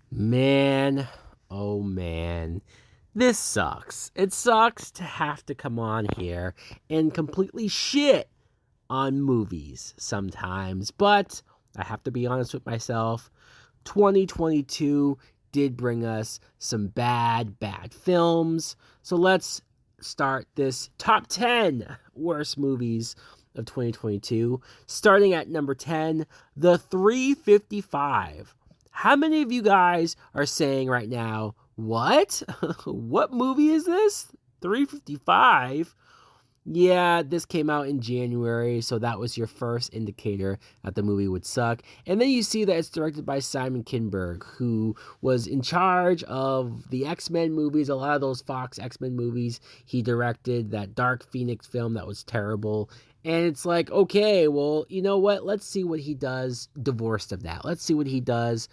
Man, oh man, this sucks. It sucks to have to come on here and completely shit on movies sometimes, but I have to be honest with myself. 2022 did bring us some bad films. So let's start this top 10 worst movies of 2022. Starting at number 10, The 355. How many of you guys are saying right now, what? What movie is this? 355? Yeah, this came out in January, so that was your first indicator that the movie would suck. And then you see that it's directed by Simon Kinberg, who was in charge of the X-Men movies, a lot of those Fox X-Men movies. He directed that Dark Phoenix film that was terrible. And it's like, okay, well, you know what? Let's see what he does divorced of that. Let's see what he does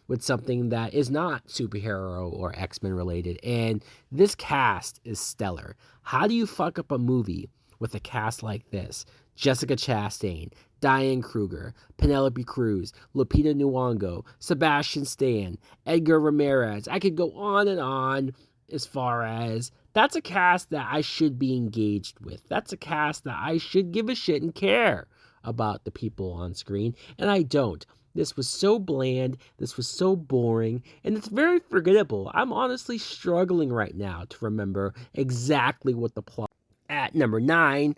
with something that is not superhero or X-Men related. And this cast is stellar. How do you fuck up a movie with a cast like this? Jessica Chastain, Diane Kruger, Penelope Cruz, Lupita Nyong'o, Sebastian Stan, Edgar Ramirez. I could go on and on as far as that's a cast that I should be engaged with. That's a cast that I should give a shit and care about the people on screen, and I don't. This was so bland, this was so boring, and it's very forgettable. I'm honestly struggling right now to remember exactly what the plot. At number 9,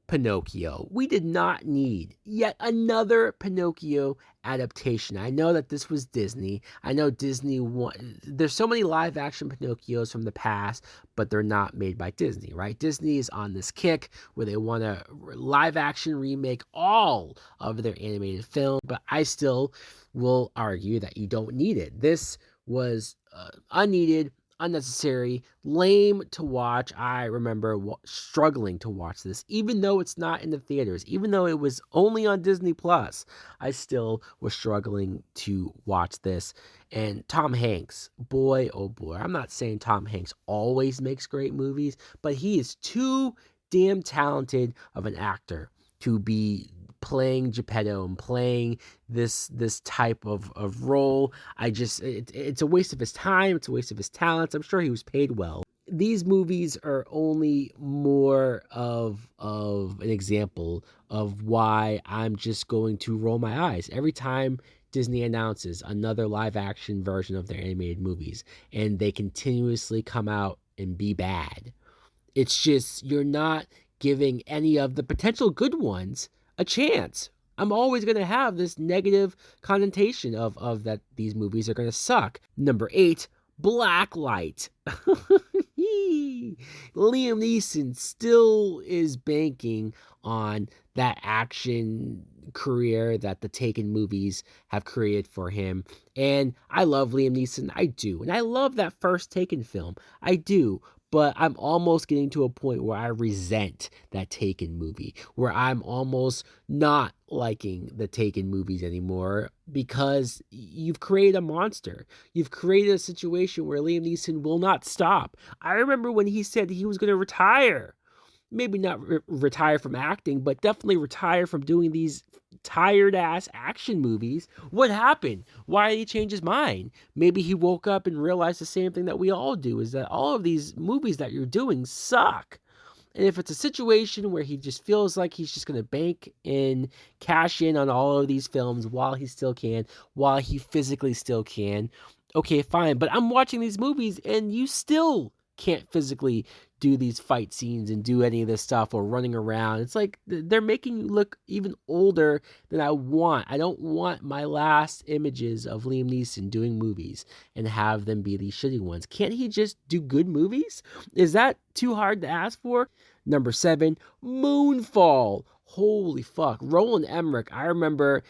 Pinocchio. We did not need yet another Pinocchio adaptation. I know that this was Disney. I know there's so many live action Pinocchios from the past, but they're not made by Disney, right? Disney is on this kick where they want to live action remake all of their animated film, but I still will argue that you don't need it. This was unneeded, unnecessary, lame to watch. I remember struggling to watch this, even though it's not in the theaters, even though it was only on Disney Plus. I still was struggling to watch this. And Tom Hanks, boy, oh boy, I'm not saying Tom Hanks always makes great movies, but he is too damn talented of an actor to be playing Geppetto and playing this type of role. It's a waste of his time, it's a waste of his talents. I'm sure he was paid well. These movies are only more of an example of why I'm just going to roll my eyes every time Disney announces another live action version of their animated movies and they continuously come out and be bad. It's just you're not giving any of the potential good ones a chance. I'm always going to have this negative connotation of that these movies are going to suck. Number 8, Blacklight. Liam Neeson still is banking on that action career that the Taken movies have created for him. And I love Liam Neeson. I do. And I love that first Taken film. I do. But I'm almost getting to a point where I resent that Taken movie, where I'm almost not liking the Taken movies anymore because you've created a monster. You've created a situation where Liam Neeson will not stop. I remember when he said he was going to retire. Maybe not retire from acting, but definitely retire from doing these tired ass action movies. What happened? Why did he change his mind? Maybe he woke up and realized the same thing that we all do, is that all of these movies that you're doing suck. And if it's a situation where he just feels like he's just going to bank and cash in on all of these films while he still can, while he physically still can, okay, fine. But I'm watching these movies and you still can't physically do these fight scenes and do any of this stuff or running around. It's like they're making you look even older than I want. I don't want my last images of Liam Neeson doing movies and have them be these shitty ones. Can't he just do good movies? Is that too hard to ask for? Number 7, Moonfall. Holy fuck. Roland Emmerich. I remember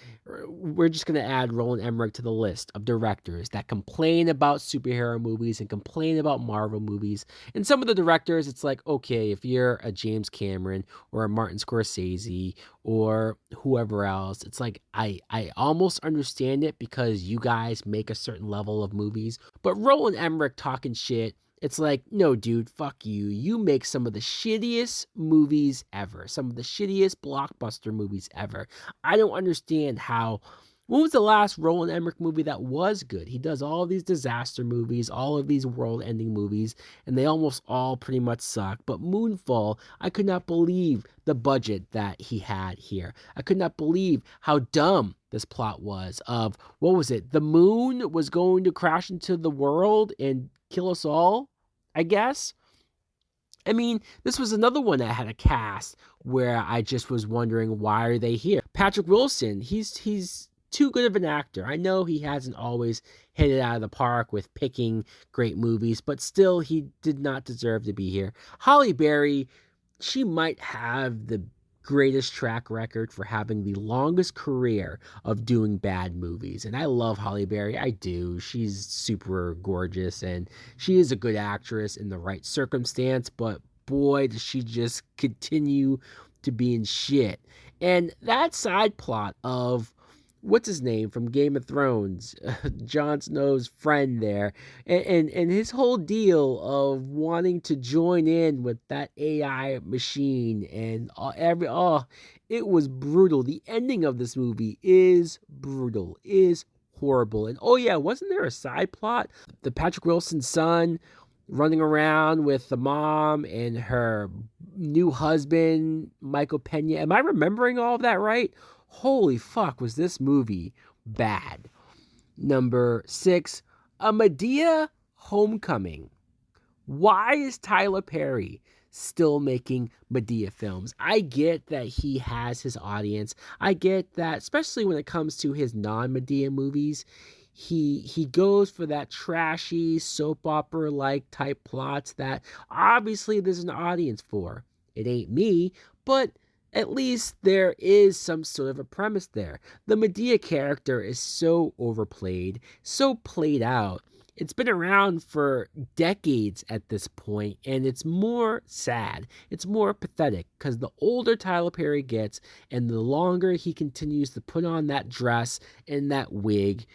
we're just going to add Roland Emmerich to the list of directors that complain about superhero movies and complain about Marvel movies. And some of the directors, it's like, okay, if you're a James Cameron or a Martin Scorsese or whoever else, it's like I almost understand it because you guys make a certain level of movies. But Roland Emmerich talking shit, it's like, no, dude, fuck you. You make some of the shittiest movies ever. Some of the shittiest blockbuster movies ever. I don't understand how When was the last Roland Emmerich movie that was good? He does all of these disaster movies, all of these world-ending movies, and they almost all pretty much suck. But Moonfall, I could not believe the budget that he had here. I could not believe how dumb this plot was of, what was it? The moon was going to crash into the world and kill us all, I guess? I mean, this was another one that had a cast where I just was wondering, why are they here? Patrick Wilson, he's too good of an actor. I know he hasn't always hit it out of the park with picking great movies, but still, he did not deserve to be here. Halle Berry, she might have the greatest track record for having the longest career of doing bad movies. And I love Halle Berry. I do. She's super gorgeous and she is a good actress in the right circumstance, but boy, does she just continue to be in shit. And that side plot of, what's his name from Game of Thrones, Jon Snow's friend there, and his whole deal of wanting to join in with that AI machine, and it was brutal. The ending of this movie is brutal, is horrible. And oh yeah, wasn't there a side plot? The Patrick Wilson son running around with the mom and her new husband, Michael Pena. Am I remembering all of that right? Holy fuck, was this movie bad. Number 6, A Medea Homecoming. Why is Tyler Perry still making Medea films? I get that he has his audience. I get that, especially when it comes to his non-Medea movies, he goes for that trashy soap opera like type plots that obviously there's an audience for. It ain't me, but at least there is some sort of a premise there. The Medea character is so overplayed, so played out. It's been around for decades at this point, and it's more sad. It's more pathetic, because the older Tyler Perry gets, and the longer he continues to put on that dress and that wig,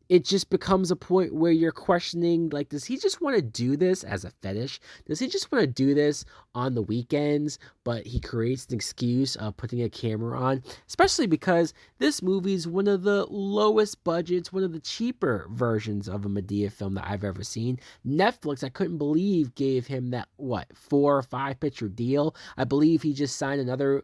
it just becomes a point where you're questioning, like, does he just want to do this as a fetish? Does he just want to do this on the weekends, but he creates an excuse of putting a camera on? Especially because this movie's one of the lowest budgets, one of the cheaper versions of a Medea film that I've ever seen. Netflix, I couldn't believe, gave him that, 4 or 5 picture deal. I believe he just signed another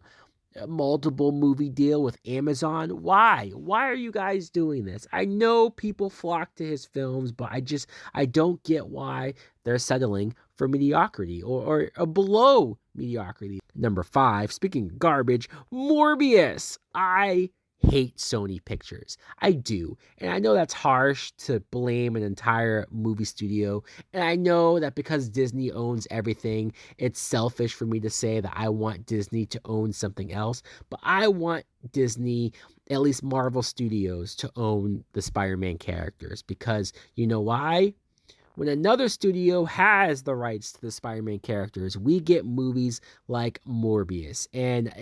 multiple movie deal with Amazon. Why are you guys doing this? I know people flock to his films, but I don't get why they're settling for mediocrity or below mediocrity. Number 5, speaking of garbage, Morbius. I hate Sony Pictures. I do. And I know that's harsh to blame an entire movie studio. And I know that because Disney owns everything, it's selfish for me to say that I want Disney to own something else. But I want Disney, at least Marvel Studios, to own the Spider-Man characters. Because you know why? When another studio has the rights to the Spider-Man characters, we get movies like Morbius. And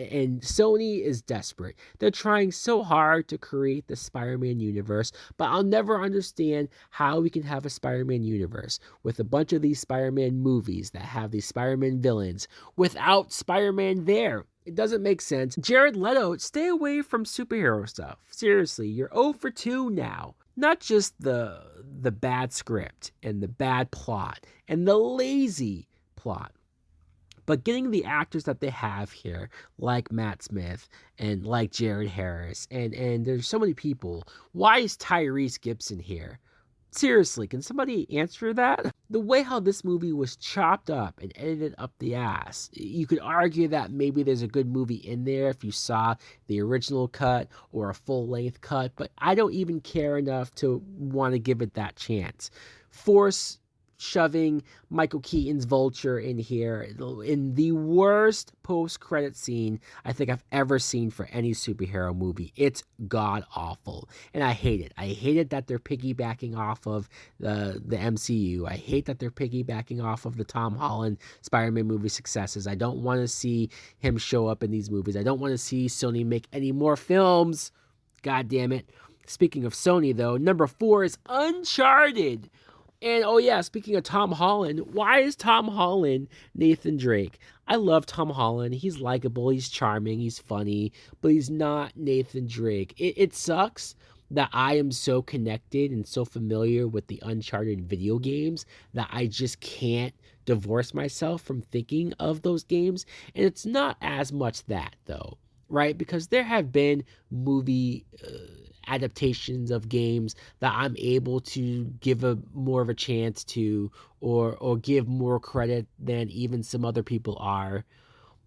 Sony is desperate. They're trying so hard to create the Spider-Man universe, but I'll never understand how we can have a Spider-Man universe with a bunch of these Spider-Man movies that have these Spider-Man villains without Spider-Man there. It doesn't make sense. Jared Leto, stay away from superhero stuff. Seriously, you're 0 for 2 now. Not just the bad script and the bad plot and the lazy plot, but getting the actors that they have here, like Matt Smith and like Jared Harris, and there's so many people. Why is Tyrese Gibson here? Seriously, can somebody answer that? The way how this movie was chopped up and edited up the ass, you could argue that maybe there's a good movie in there if you saw the original cut or a full-length cut, but I don't even care enough to want to give it that chance. Force shoving Michael Keaton's Vulture in here in the worst post-credit scene I think I've ever seen for any superhero movie. It's god-awful, and I hate it. I hate it that they're piggybacking off of the MCU. I hate that they're piggybacking off of the Tom Holland Spider-Man movie successes. I don't want to see him show up in these movies. I don't want to see Sony make any more films. God damn it. Speaking of Sony, though, number 4 is Uncharted. And oh yeah, speaking of Tom Holland, why is Tom Holland Nathan Drake? I love Tom Holland. He's likable, he's charming, he's funny, but he's not Nathan Drake. It sucks that I am so connected and so familiar with the Uncharted video games that I just can't divorce myself from thinking of those games. And it's not as much that, though, right? Because there have been movie adaptations of games that I'm able to give a more of a chance to, or give more credit than even some other people are.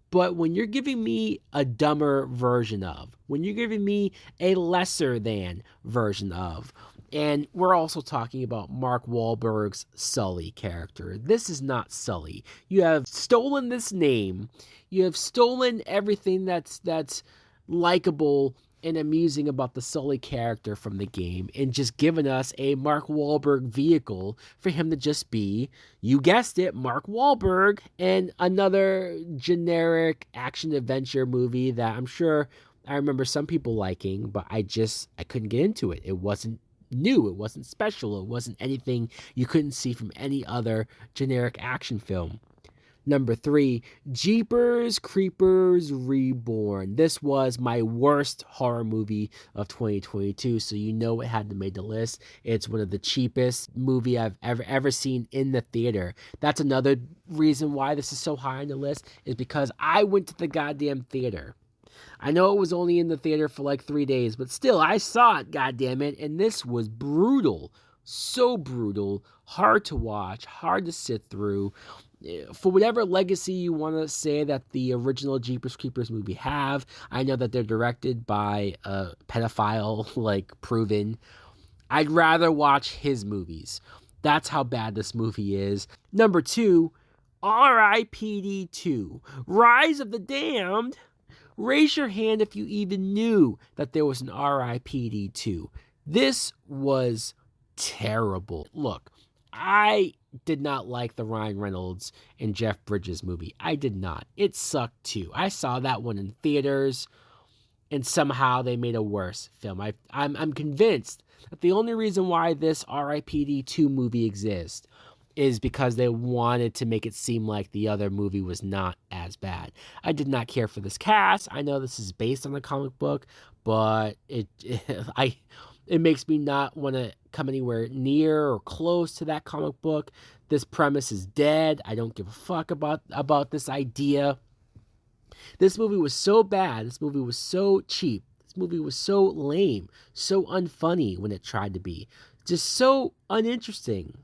But when you're giving me a dumber version of, when you're giving me a lesser than version of, and we're also talking about Mark Wahlberg's Sully character. This is not Sully. You have stolen this name. You have stolen everything that's likable and amusing about the Sully character from the game, and just given us a Mark Wahlberg vehicle for him to just be, you guessed it, Mark Wahlberg, and another generic action adventure movie that I'm sure I remember some people liking, but I couldn't get into it. It wasn't new, it wasn't special, it wasn't anything you couldn't see from any other generic action film. Number 3, Jeepers Creepers Reborn. This was my worst horror movie of 2022, so you know it had to make the list. It's one of the cheapest movie I've ever seen in the theater. That's another reason why this is so high on the list, is because I went to the goddamn theater. I know it was only in the theater for like 3 days, but still, I saw it, goddammit, and this was brutal. So brutal, hard to watch, hard to sit through. For whatever legacy you want to say that the original Jeepers Creepers movie have, I know that they're directed by a pedophile, like, proven. I'd rather watch his movies. That's how bad this movie is. Number 2, R.I.P.D. 2, Rise of the Damned. Raise your hand if you even knew that there was an R.I.P.D. 2. This was terrible. Look, I did not like the Ryan Reynolds and Jeff Bridges movie. I did not. It sucked too. I saw that one in theaters, and somehow they made a worse film. I'm convinced that the only reason why this R.I.P.D. 2 movie exists is because they wanted to make it seem like the other movie was not as bad. I did not care for this cast. I know this is based on the comic book, but it makes me not want to come anywhere near or close to that comic book. This premise is dead. I don't give a fuck about this idea. This movie was so bad. This movie was so cheap. This movie was so lame, so unfunny when it tried to be. Just so uninteresting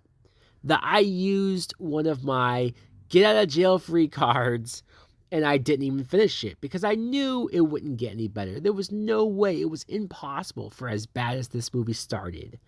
that I used one of my get out of jail free cards and I didn't even finish it because I knew it wouldn't get any better. There was no way. It was impossible, for as bad as this movie started,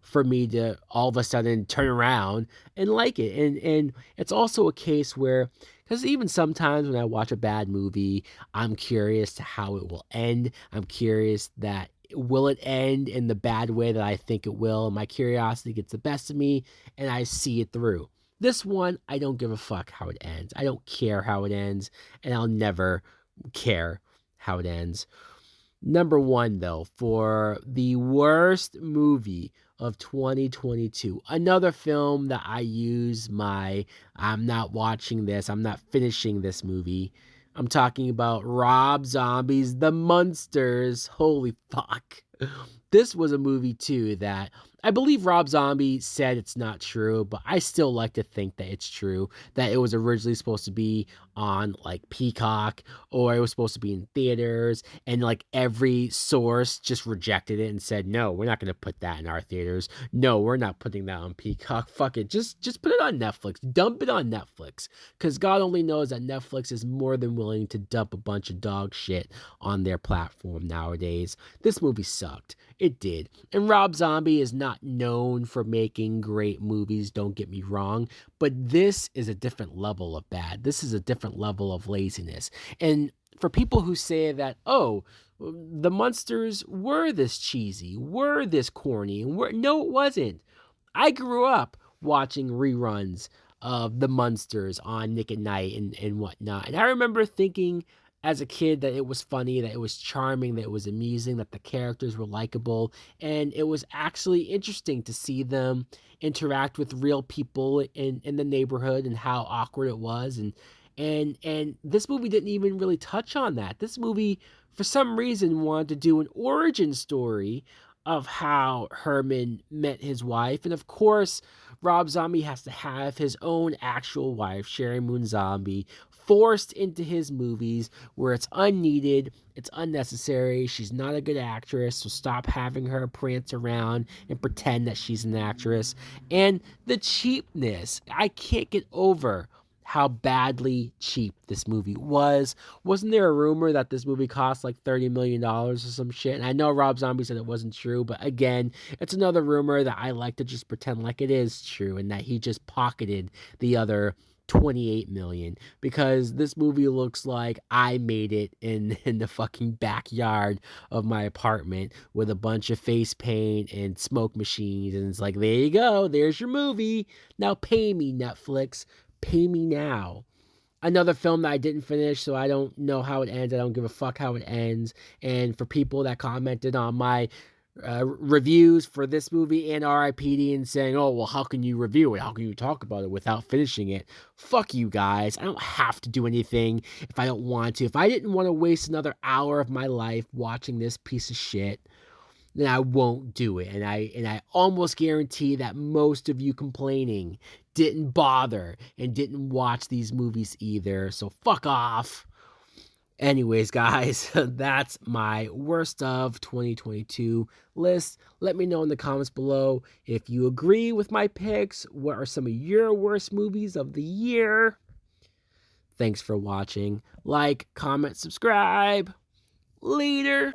for me to all of a sudden turn around and like it. And it's also a case where, because even sometimes when I watch a bad movie, I'm curious to how it will end. I'm curious that will it end in the bad way that I think it will? And my curiosity gets the best of me and I see it through. This one, I don't give a fuck how it ends. I don't care how it ends, and I'll never care how it ends. Number 1, though, for the worst movie of 2022, another film that I use my I'm not watching this, I'm not finishing this movie. I'm talking about Rob Zombie's The Munsters. Holy fuck. This was a movie, too, that I believe Rob Zombie said it's not true, but I still like to think that it's true, that it was originally supposed to be on, like, Peacock, or it was supposed to be in theaters, and, like, every source just rejected it and said, no, we're not going to put that in our theaters. No, we're not putting that on Peacock. Fuck it. Just put it on Netflix. Dump it on Netflix, because God only knows that Netflix is more than willing to dump a bunch of dog shit on their platform nowadays. This movie sucked. It did. And Rob Zombie is not known for making great movies, don't get me wrong, but this is a different level of bad. This is a different level of laziness. And for people who say that, oh, the Munsters were this cheesy, were this corny, no, it wasn't. I grew up watching reruns of the Munsters on Nick at Night and whatnot, and I remember thinking as a kid that it was funny, that it was charming, that it was amusing, that the characters were likable, and it was actually interesting to see them interact with real people in the neighborhood and how awkward it was. And this movie didn't even really touch on that. This movie, for some reason, wanted to do an origin story of how Herman met his wife. And of course, Rob Zombie has to have his own actual wife, Sherry Moon Zombie, forced into his movies where it's unneeded, it's unnecessary. She's not a good actress, so stop having her prance around and pretend that she's an actress. And the cheapness, I can't get over how badly cheap this movie was. Wasn't there a rumor that this movie cost like $30 million or some shit? And I know Rob Zombie said it wasn't true, but again, it's another rumor that I like to just pretend like it is true and that he just pocketed the other 28 million, because this movie looks like I made it in the fucking backyard of my apartment with a bunch of face paint and smoke machines, and it's like, there you go, there's your movie. Now pay me, Netflix. Pay me now. Another film that I didn't finish, so I don't know how it ends. I don't give a fuck how it ends. And for people that commented on my reviews for this movie and R.I.P.D. and saying, oh, well, how can you review it? How can you talk about it without finishing it? Fuck you guys. I don't have to do anything if I don't want to. If I didn't want to waste another hour of my life watching this piece of shit, then I won't do it. And I almost guarantee that most of you complaining didn't bother and didn't watch these movies either. So fuck off. Anyways, guys, that's my worst of 2022 list. Let me know in the comments below if you agree with my picks. What are some of your worst movies of the year? Thanks for watching. Like, comment, subscribe. Later.